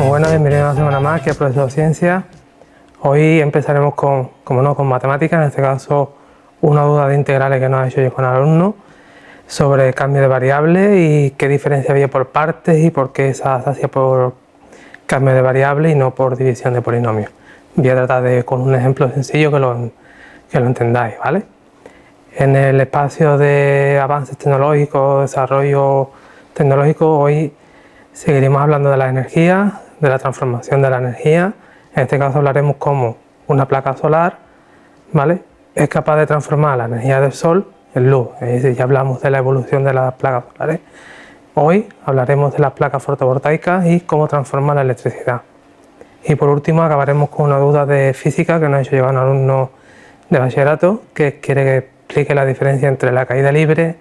Muy buenas, bienvenidos a una semana más aquí a Profesor Ciencia. Hoy empezaremos con matemáticas, en este caso una duda de integrales que nos ha hecho yo con el alumno sobre cambio de variables y qué diferencia había por partes y por qué se hacía por cambio de variables y no por división de polinomios. Voy a tratar de con un ejemplo sencillo que lo entendáis, ¿vale? En el espacio de avances tecnológicos, desarrollo tecnológico, hoy seguiremos hablando de la energía, de la transformación de la energía. En este caso hablaremos cómo una placa solar, ¿vale?, es capaz de transformar la energía del sol en luz. Es decir, ya hablamos de la evolución de las placas solares. Hoy hablaremos de las placas fotovoltaicas y cómo transforman la electricidad. Y por último acabaremos con una duda de física que nos ha hecho llegar un alumno de bachillerato que quiere que explique la diferencia entre la caída libre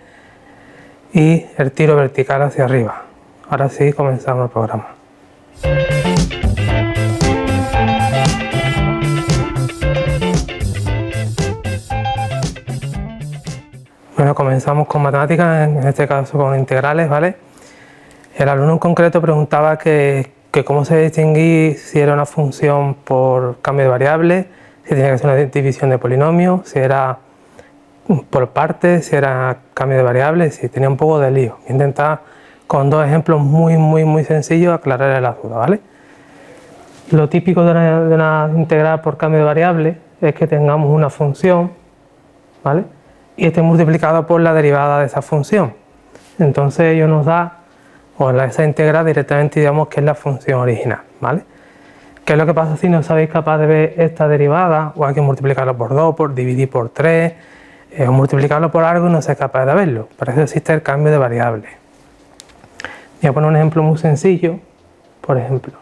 y el tiro vertical hacia arriba. Ahora sí, comenzamos el programa. Bueno, comenzamos con matemáticas, en este caso con integrales, ¿vale? El alumno en concreto preguntaba que cómo se distinguía si era una función por cambio de variable, si tenía que ser una división de polinomios, si era por partes, si era cambio de variables, si tenía un poco de lío. Voy a intentar con dos ejemplos muy sencillos aclarar la duda, ¿vale? Lo típico de una integral por cambio de variable es que tengamos una función, ¿vale?, y esté multiplicado por la derivada de esa función. Entonces ello nos da, o esa integral directamente digamos que es la función original, ¿vale? ¿Qué es lo que pasa si no sabéis capaz de ver esta derivada? O hay que multiplicarlo por 2, por dividir por 3, o multiplicarlo por algo y no seáis capaz de verlo. Para eso existe el cambio de variable. Voy a poner un ejemplo muy sencillo, por ejemplo.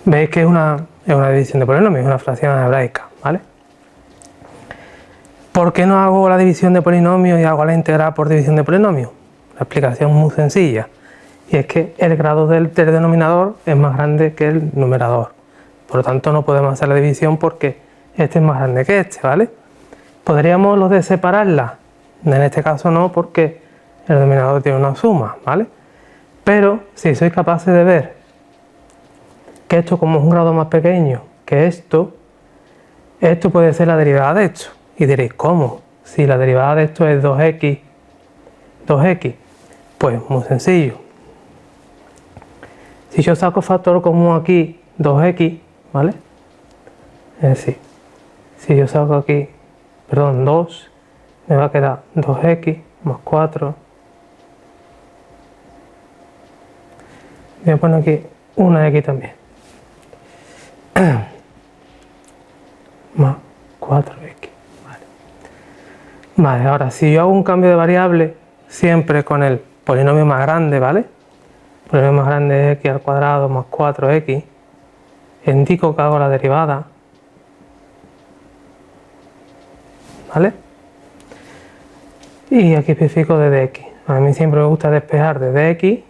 Veis que es una división de polinomios, es una fracción algebraica, ¿vale? ¿Por qué no hago la división de polinomios y hago la integral por división de polinomios? La explicación es muy sencilla, y es que el grado del denominador es más grande que el numerador. Por lo tanto, no podemos hacer la división porque este es más grande que este, ¿vale? ¿Podríamos los de separarla? En este caso no, porque el denominador tiene una suma, ¿vale? Pero si sois capaces de ver que esto, como es un grado más pequeño que esto puede ser la derivada de esto. Y diréis, ¿cómo? Si la derivada de esto es 2x, pues muy sencillo. Si yo saco factor común aquí, 2x, ¿vale? Es decir, si yo saco aquí, 2, me va a quedar 2x más 4. Voy a poner aquí una x también. Más 4x. Vale, ahora si yo hago un cambio de variable siempre con el polinomio más grande, ¿vale? El polinomio más grande es x al cuadrado más 4x. Indico que hago la derivada, ¿vale? Y aquí especifico de dx. A mí siempre me gusta despejar de dx.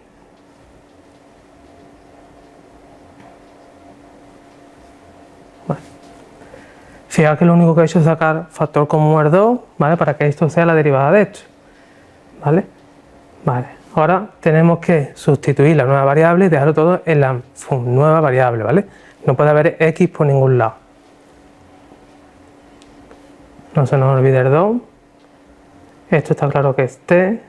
Fijaos que lo único que he hecho es sacar factor común es 2, ¿vale? Para que esto sea la derivada de esto, ¿vale? Vale, ahora tenemos que sustituir la nueva variable y dejarlo todo en la nueva variable, ¿vale? No puede haber x por ningún lado. No se nos olvide el 2. Esto está claro que es t.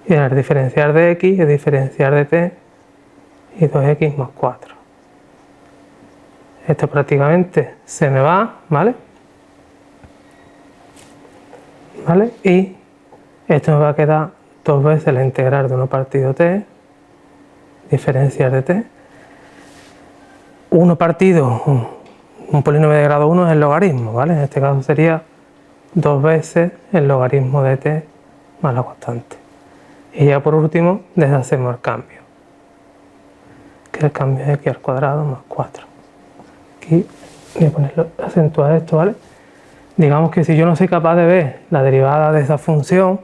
Y el diferenciar de x es diferenciar de t y 2x más 4. Esto prácticamente se me va, ¿vale? ¿Vale? Y esto me va a quedar 2 veces la integral de 1 partido t, diferenciar de t. 1 partido, un polinomio de grado 1 es el logaritmo, ¿vale? En este caso sería 2 veces el logaritmo de t más la constante. Y ya por último deshacemos el cambio, que el cambio es x al cuadrado más 4. Aquí voy a ponerlo, acentuar esto, ¿vale? Digamos que si yo no soy capaz de ver la derivada de esa función,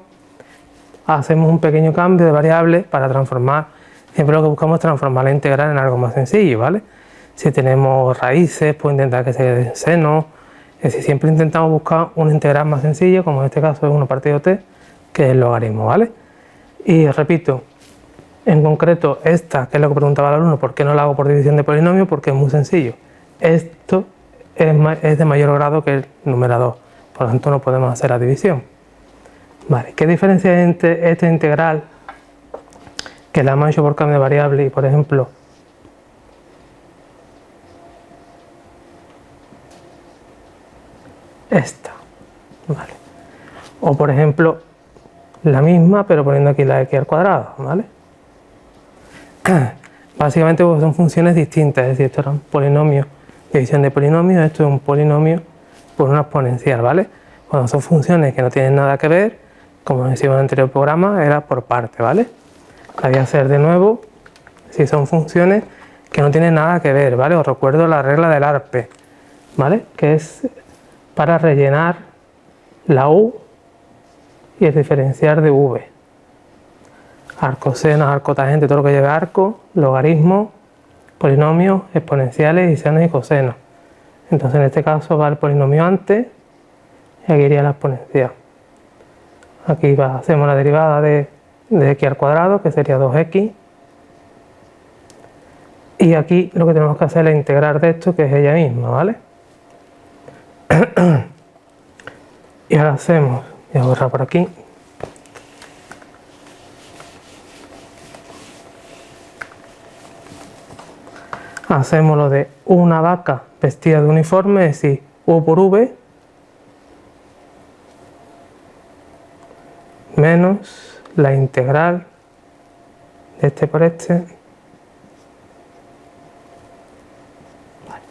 hacemos un pequeño cambio de variable para transformar, siempre lo que buscamos es transformar la integral en algo más sencillo, ¿vale? Si tenemos raíces, pues intentar que sea de seno, es decir, siempre intentamos buscar una integral más sencilla, como en este caso es 1 partido t, que es el logaritmo, ¿vale? Y repito, en concreto esta, que es lo que preguntaba el alumno, ¿por qué no la hago por división de polinomio? Porque es muy sencillo. Esto es de mayor grado que el numerador, por lo tanto no podemos hacer la división. Vale, ¿qué diferencia hay entre esta integral, que la hemos hecho por cambio de variable, y por ejemplo esta? Vale. O por ejemplo la misma pero poniendo aquí la x al cuadrado, ¿vale? Básicamente pues son funciones distintas, es decir, esto era un polinomio, división de polinomio, esto es un polinomio por una exponencial, ¿vale? Cuando son funciones que no tienen nada que ver, como decíamos en el anterior programa, era por parte, ¿vale? La voy a hacer de nuevo, si son funciones que no tienen nada que ver, ¿vale? Os recuerdo la regla del arpe, ¿vale? Que es para rellenar la u y el diferencial de v. Arcosenos, arcotangente, todo lo que lleve arco, logaritmos, polinomios, exponenciales y senos y cosenos. Entonces en este caso va el polinomio antes y aquí iría la exponencial. Aquí hacemos la derivada de x al cuadrado, que sería 2x. Y aquí lo que tenemos que hacer es integrar de esto, que es ella misma, ¿vale? Y ahora hacemos, voy a borrar por aquí. Hacemos lo de una vaca vestida de uniforme, es decir, u por v menos la integral de este por este. Vale.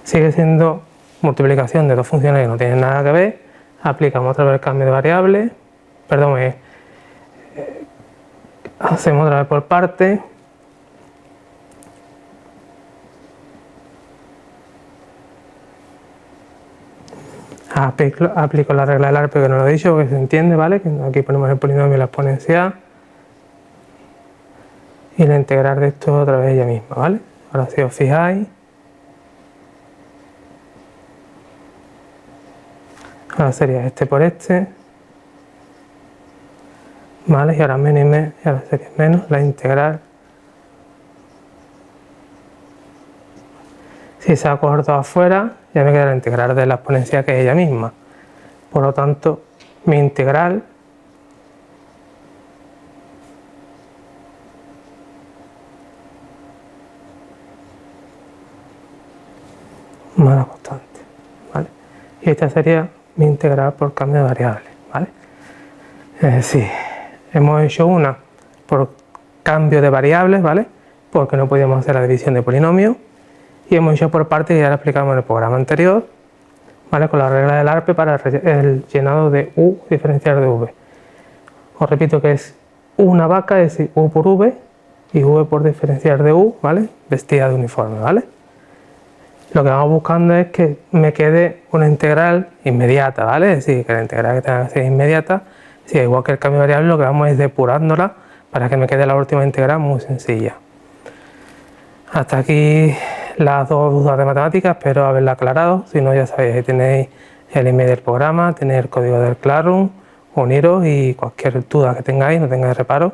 Sigue siendo multiplicación de dos funciones que no tienen nada que ver. Aplicamos otra vez el cambio de variable, perdón, hacemos otra vez por parte. Aplico la regla del arpe, que no lo he dicho porque se entiende, ¿vale? Aquí ponemos el polinomio y la exponencial. Y la integral de esto otra vez ella misma, ¿vale? Ahora si os fijáis, ahora sería este por este, ¿vale? Y ahora menos y ahora sería menos la integral. Si saco cortado afuera, ya me queda la integral de la exponencial, que es ella misma. Por lo tanto, mi integral más la constante, ¿vale? Y esta sería mi integral por cambio de variable, ¿vale? Es decir, hemos hecho una por cambio de variables, ¿vale? Porque no podíamos hacer la división de polinomio. Y hemos hecho por parte, que ya lo explicamos en el programa anterior, ¿vale? Con la regla del arpe para el llenado de u diferencial de v. Os repito que es una vaca, es decir, u por v, y v por diferencial de u, ¿vale? Vestida de uniforme, ¿vale? Lo que vamos buscando es que me quede una integral inmediata, ¿vale? Es decir, que la integral que tenga que ser inmediata, si igual que el cambio de variable, lo que vamos es depurándola para que me quede la última integral muy sencilla. Hasta aquí las dos dudas de matemáticas, espero haberla aclarado. Si no, ya sabéis, ahí tenéis el email del programa, tenéis el código del Classroom, uniros y cualquier duda que tengáis, no tengáis reparo.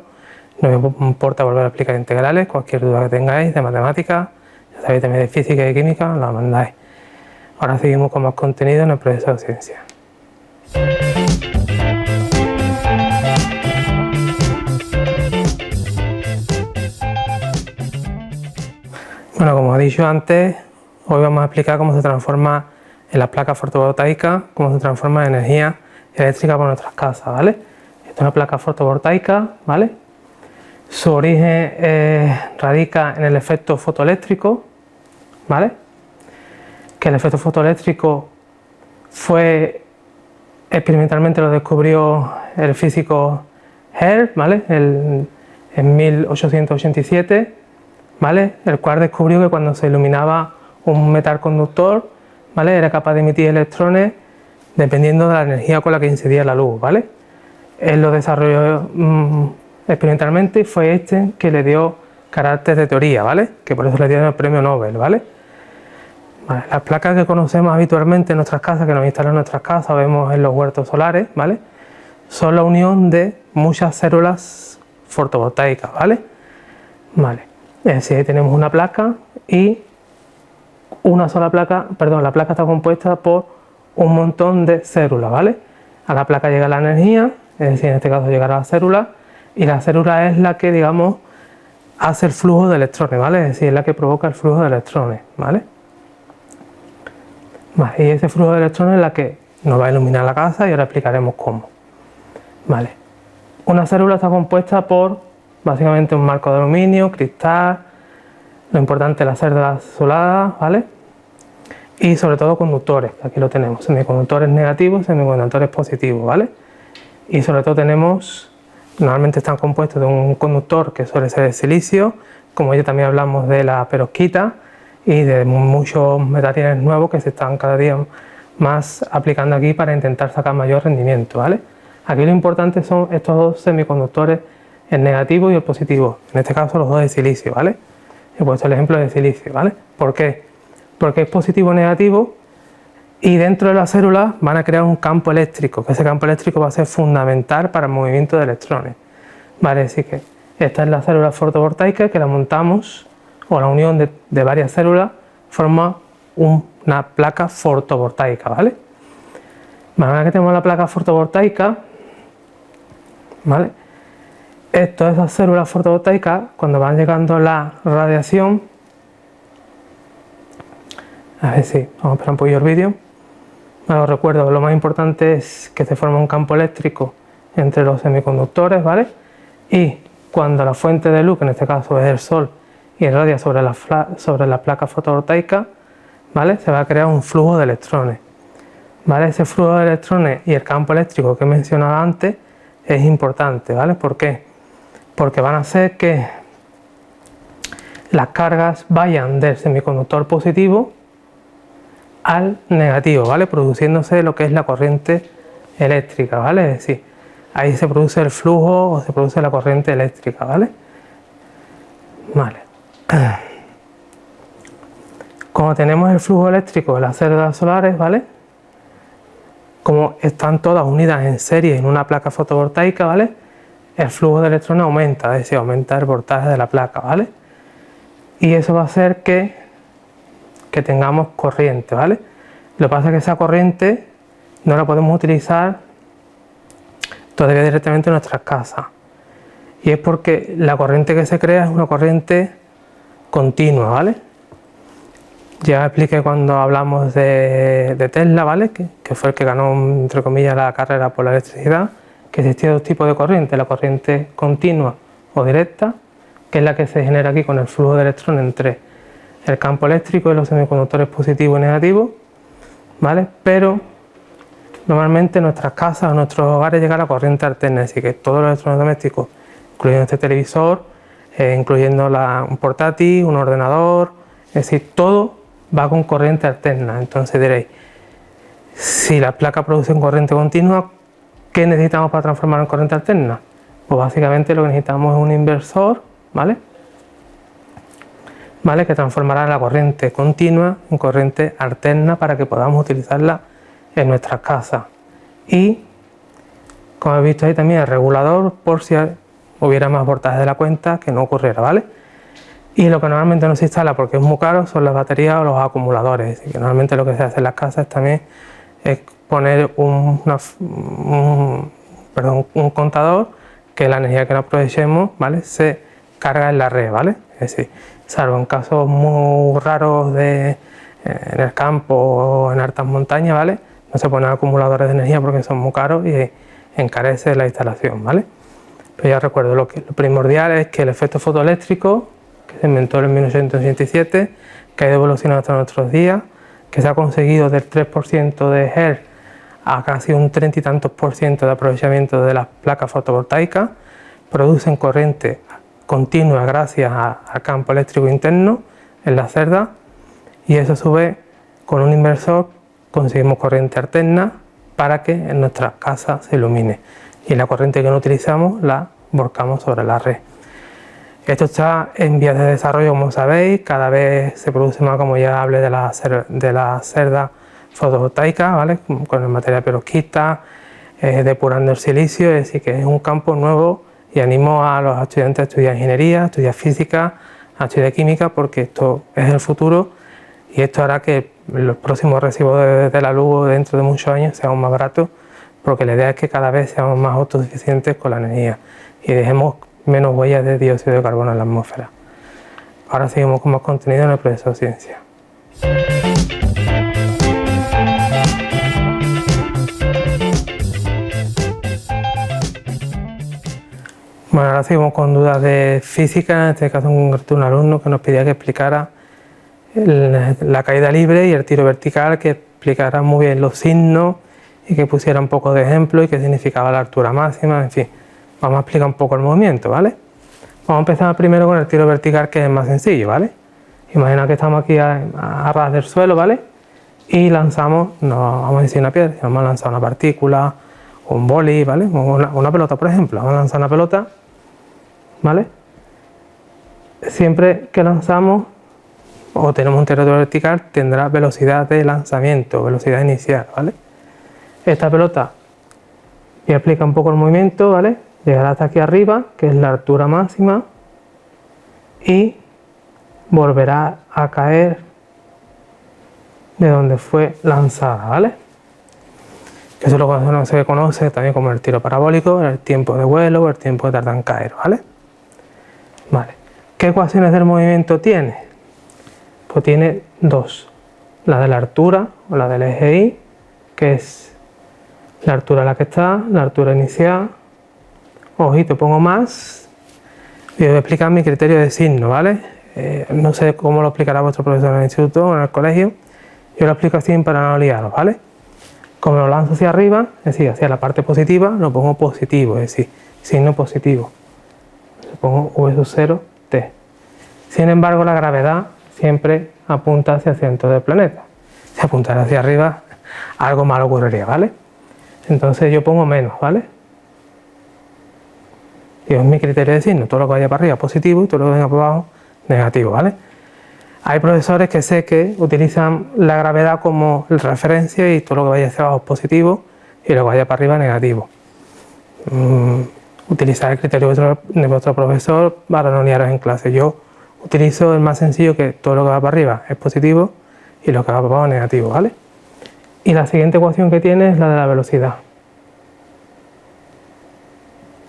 No me importa volver a explicar integrales, cualquier duda que tengáis de matemáticas, ya sabéis, también de física y química, la mandáis. Ahora seguimos con más contenido en el proceso de ciencia. Bueno, como he dicho antes, hoy vamos a explicar cómo se transforma en las placas fotovoltaicas, cómo se transforma en energía eléctrica por nuestras casas, ¿vale? Esta es una placa fotovoltaica, ¿vale? Su origen radica en el efecto fotoeléctrico, ¿vale? Que el efecto fotoeléctrico experimentalmente lo descubrió el físico Hertz, ¿vale? En 1887, ¿vale? El cual descubrió que cuando se iluminaba un metal conductor, ¿vale? Era capaz de emitir electrones dependiendo de la energía con la que incidía la luz, ¿vale? Él lo desarrolló experimentalmente y fue Einstein que le dio carácter de teoría, ¿vale? Que por eso le dieron el premio Nobel, ¿vale? Vale, las placas que conocemos habitualmente en nuestras casas, que nos instalan en nuestras casas, vemos en los huertos solares, ¿vale? Son la unión de muchas células fotovoltaicas, ¿vale? Vale. Es decir, tenemos una placa y una sola placa, perdón, la placa está compuesta por un montón de células, ¿vale? A la placa llega la energía, es decir, en este caso llegará la célula, y la célula es la que, digamos, hace el flujo de electrones, ¿vale? Es decir, es la que provoca el flujo de electrones, ¿vale? Vale, y ese flujo de electrones es la que nos va a iluminar la casa y ahora explicaremos cómo. Vale. Una célula está compuesta por básicamente un marco de aluminio, cristal, lo importante es las células soladas, ¿vale? Y sobre todo conductores, que aquí lo tenemos, semiconductores negativos, semiconductores positivos, ¿vale? Y sobre todo tenemos, normalmente están compuestos de un conductor que suele ser el silicio, como ya también hablamos de la perovskita y de muchos materiales nuevos que se están cada día más aplicando aquí para intentar sacar mayor rendimiento, ¿vale? Aquí lo importante son estos dos semiconductores, el negativo y el positivo, en este caso los dos de silicio, ¿vale? He puesto el ejemplo de silicio, ¿vale? ¿Por qué? Porque es positivo o negativo y dentro de las células van a crear un campo eléctrico, que ese campo eléctrico va a ser fundamental para el movimiento de electrones, ¿vale? Así que esta es la célula fotovoltaica que la montamos, o la unión de varias células forma una placa fotovoltaica, ¿vale? Una vez que tenemos la placa fotovoltaica, ¿vale? Todas esas células fotovoltaicas, cuando van llegando la radiación, a ver si, vamos a esperar un poquillo el vídeo. Os recuerdo, lo más importante es que se forma un campo eléctrico entre los semiconductores, ¿vale? Y cuando la fuente de luz, que en este caso es el sol, irradia sobre la placa fotovoltaica, ¿vale? Se va a crear un flujo de electrones, ¿vale? Ese flujo de electrones y el campo eléctrico que he mencionado antes es importante, ¿vale? ¿Por qué? Porque van a hacer que las cargas vayan del semiconductor positivo al negativo, ¿vale? Produciéndose lo que es la corriente eléctrica, ¿vale? Es decir, ahí se produce el flujo o se produce la corriente eléctrica, ¿vale? Vale. Como tenemos el flujo eléctrico de las células solares, ¿vale? Como están todas unidas en serie en una placa fotovoltaica, ¿vale? El flujo de electrones aumenta, es decir, aumenta el voltaje de la placa, ¿vale? Y eso va a hacer que tengamos corriente, ¿vale? Lo que pasa es que esa corriente no la podemos utilizar todavía directamente en nuestras casas. Y es porque la corriente que se crea es una corriente continua, ¿vale? Ya expliqué cuando hablamos de Tesla, ¿vale? Que fue el que ganó, entre comillas, la carrera por la electricidad, que existía dos tipos de corriente, la corriente continua o directa, que es la que se genera aquí con el flujo de electrones entre el campo eléctrico y los semiconductores positivos y negativos, ¿vale? Pero normalmente en nuestras casas o en nuestros hogares llega la corriente alterna, así que todos los electrodomésticos, incluyendo este televisor, incluyendo un portátil, un ordenador, es decir, todo va con corriente alterna. Entonces diréis, si la placa produce corriente continua, ¿qué necesitamos para transformar en corriente alterna? Pues básicamente lo que necesitamos es un inversor, ¿vale? ¿Vale? Que transformará la corriente continua en corriente alterna para que podamos utilizarla en nuestras casas. Y, como habéis visto ahí también, el regulador por si hubiera más voltaje de la cuenta, que no ocurriera, ¿vale? Y lo que normalmente no se instala porque es muy caro son las baterías o los acumuladores. Así que normalmente lo que se hace en las casas también es poner un contador que la energía que no aprovechemos, ¿vale? Se carga en la red, ¿vale? Es decir, salvo en casos muy raros en el campo o en altas montañas, ¿vale? No se ponen acumuladores de energía porque son muy caros y encarece la instalación, ¿vale? Pero ya recuerdo, lo primordial es que el efecto fotoeléctrico, que se inventó en 1987, que ha ido evolucionando hasta nuestros días, que se ha conseguido del 3% de Hertz a casi un 30 y tantos % de aprovechamiento de las placas fotovoltaicas, producen corriente continua gracias al campo eléctrico interno en la celda, y eso a su vez con un inversor conseguimos corriente alterna para que en nuestra casa se ilumine. y la corriente que no utilizamos la volcamos sobre la red. Esto está en vías de desarrollo, como sabéis, cada vez se produce más, como ya hablé de la cerda fotovoltaica, ¿vale? Con el material perovskita, depurando el silicio, es decir, que es un campo nuevo y animo a los estudiantes a estudiar ingeniería, a estudiar física, a estudiar química, porque esto es el futuro y esto hará que los próximos recibos de la luz dentro de muchos años sean más baratos, porque la idea es que cada vez seamos más autosuficientes con la energía y dejemos menos huellas de dióxido de carbono en la atmósfera. Ahora seguimos con más contenido en el Profesor Ciencia. Bueno, ahora seguimos con dudas de física, en este caso un alumno que nos pedía que explicara la caída libre y el tiro vertical, que explicara muy bien los signos y que pusiera un poco de ejemplo y qué significaba la altura máxima, en fin. Vamos a explicar un poco el movimiento, ¿vale? Vamos a empezar primero con el tiro vertical, que es más sencillo, ¿vale? Imagina que estamos aquí a ras del suelo, ¿vale? Y lanzamos, no vamos a decir una piedra, vamos a lanzar una partícula, un boli, ¿vale? Una pelota, por ejemplo. Vamos a lanzar una pelota, ¿vale? Siempre que lanzamos o tenemos un tiro vertical, tendrá velocidad de lanzamiento, velocidad inicial, ¿vale? Esta pelota, voy a explicar un poco el movimiento, ¿vale? Llegará hasta aquí arriba, que es la altura máxima, y volverá a caer de donde fue lanzada, ¿vale? Que eso es lo que se conoce también como el tiro parabólico, el tiempo de vuelo o el tiempo que tarda en caer, ¿vale? Vale. ¿Qué ecuaciones del movimiento tiene? Pues tiene dos. La de la altura, o la del eje Y, que es la altura a la que está, la altura inicial. Ojito, pongo más y voy a explicar mi criterio de signo, ¿vale? No sé cómo lo explicará vuestro profesor en el instituto o en el colegio. Yo lo explico así para no liaros, ¿vale? Como lo lanzo hacia arriba, es decir, hacia la parte positiva, lo pongo positivo, es decir, signo positivo. Lo pongo V0 T. Sin embargo, la gravedad siempre apunta hacia el centro del planeta. Si apuntara hacia arriba, algo malo ocurriría, ¿vale? Entonces yo pongo menos, ¿vale? Y es mi criterio de signo, todo lo que vaya para arriba positivo y todo lo que venga para abajo negativo, ¿vale? Hay profesores que sé que utilizan la gravedad como referencia y todo lo que vaya hacia abajo es positivo y lo que vaya para arriba negativo. Utilizar el criterio de vuestro profesor para no liaros en clase. Yo utilizo el más sencillo, que todo lo que va para arriba es positivo y lo que va para abajo es negativo, ¿vale? Y la siguiente ecuación que tiene es la de la velocidad.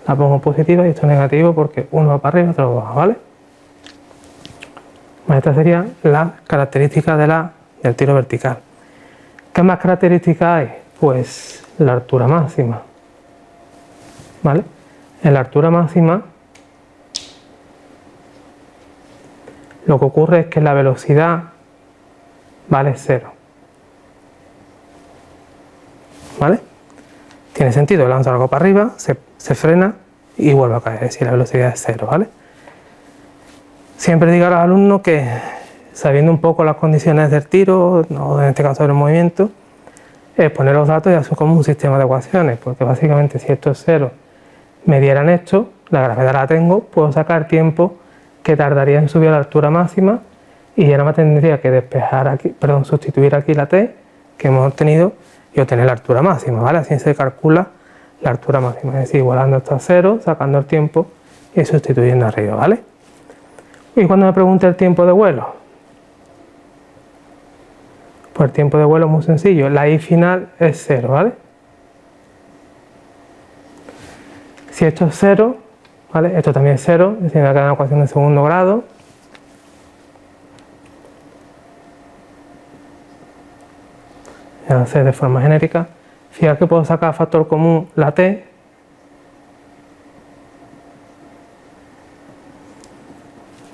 La pongo positiva y esto es negativo porque uno va para arriba y otro va para abajo, ¿vale? Esta sería la característica del tiro vertical. ¿Qué más características hay? Pues la altura máxima, ¿vale? En la altura máxima lo que ocurre es que la velocidad vale 0, ¿vale? Tiene sentido, lanzo algo para arriba, se frena y vuelve a caer, es decir, la velocidad es 0, ¿vale? Siempre digo a los alumnos que, sabiendo un poco las condiciones del tiro, o en este caso del movimiento, es poner los datos y hacer como un sistema de ecuaciones, porque básicamente si esto es 0, me dieran esto, la gravedad la tengo, puedo sacar tiempo que tardaría en subir a la altura máxima y ya no me tendría que despejar aquí, perdón, sustituir aquí la t que hemos obtenido y obtener la altura máxima, ¿vale? Así se calcula la altura máxima, es decir, igualando esto a 0, sacando el tiempo y sustituyendo arriba, ¿vale? Y cuando me pregunte el tiempo de vuelo, pues el tiempo de vuelo es muy sencillo, la I final es 0, ¿vale? Si esto es 0, ¿vale? Esto también es 0, es decir, me va a quedar una ecuación de segundo grado. Ya lo sé de forma genérica. Fijaos que puedo sacar factor común la t.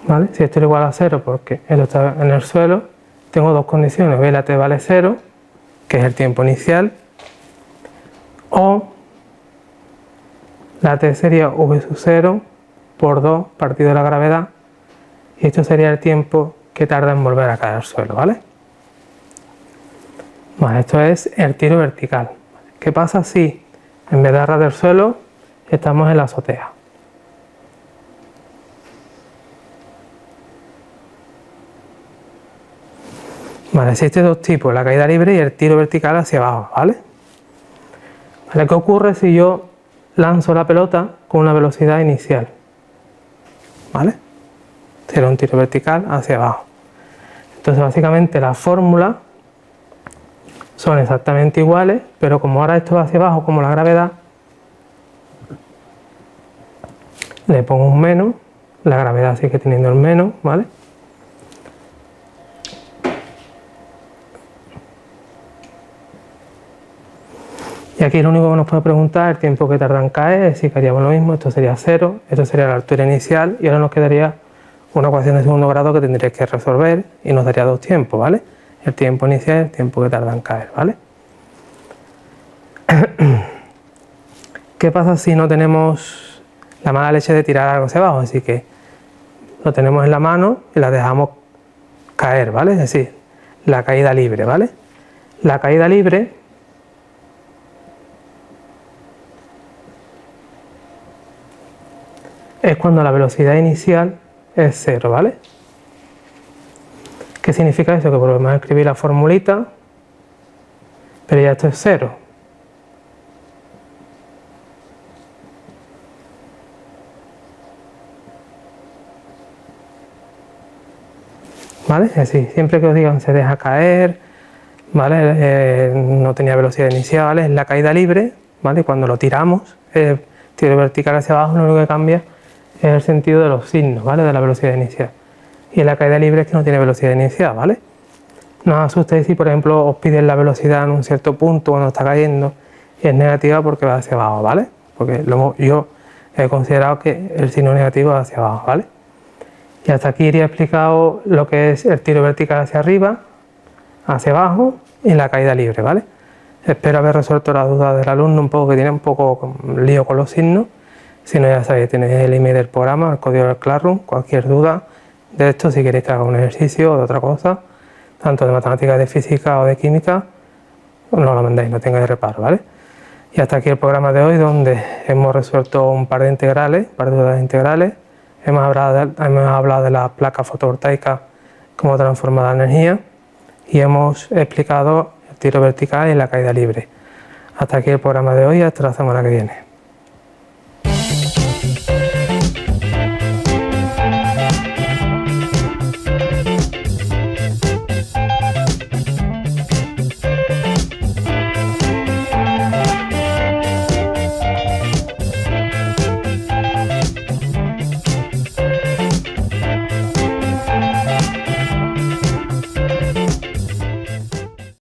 ¿Vale? Si esto es igual a 0 porque esto está en el suelo, tengo dos condiciones. ¿Veis? La t vale 0, que es el tiempo inicial, o la t sería v sub 0 por 2 partido de la gravedad, y esto sería el tiempo que tarda en volver a caer al suelo, ¿vale? Bueno, esto es el tiro vertical. ¿Qué pasa si en vez de ras del suelo estamos en la azotea. Vale, existen dos tipos, la caída libre y el tiro vertical hacia abajo, ¿vale? Vale, ¿qué ocurre si yo lanzo la pelota con una velocidad inicial? ¿Vale? Será un tiro vertical hacia abajo. Entonces, básicamente, las fórmulas son exactamente iguales, pero como ahora esto va hacia abajo, como la gravedad, le pongo un menos, la gravedad sigue teniendo el menos, ¿vale? Y aquí lo único que nos puede preguntar es el tiempo que tarda en caer, si haríamos lo mismo, esto sería 0, esto sería la altura inicial y ahora nos quedaría una ecuación de segundo grado que tendríais que resolver y nos daría dos tiempos, ¿vale? El tiempo inicial y el tiempo que tarda en caer, ¿vale? ¿Qué pasa si no tenemos la mala leche de tirar algo hacia abajo? Así que lo tenemos en la mano y la dejamos caer, ¿vale? Es decir, la caída libre, ¿vale? La caída libre es cuando la velocidad inicial es 0, ¿vale? ¿Qué significa eso? Que volvemos a escribir la formulita, pero ya esto es 0. ¿Vale? Es decir, siempre que os digan se deja caer, ¿vale? No tenía velocidad inicial, ¿vale? Es la caída libre, ¿vale? Cuando lo tiramos, tiro vertical hacia abajo, lo único que cambia es el sentido de los signos, ¿vale? De la velocidad inicial. Y en la caída libre es que no tiene velocidad inicial, ¿vale? No os asustéis si, por ejemplo, os piden la velocidad en un cierto punto cuando está cayendo y es negativa porque va hacia abajo, ¿vale? Porque yo he considerado que el signo negativo va hacia abajo, ¿vale? Y hasta aquí iría explicado lo que es el tiro vertical hacia arriba, hacia abajo y la caída libre, ¿vale? Espero haber resuelto las dudas del alumno un poco, que tiene un poco lío con los signos. Si no, ya sabéis, tenéis el email del programa, el código del Classroom. Cualquier duda de esto, si queréis que haga un ejercicio o de otra cosa, tanto de matemáticas, de física o de química, no lo mandéis, no tengáis reparo, ¿vale? Y hasta aquí el programa de hoy, donde hemos resuelto un par de integrales, un par de dudas integrales. Hemos hablado de la placa fotovoltaica como transformada de energía y hemos explicado el tiro vertical y la caída libre. Hasta aquí el programa de hoy y hasta la semana que viene.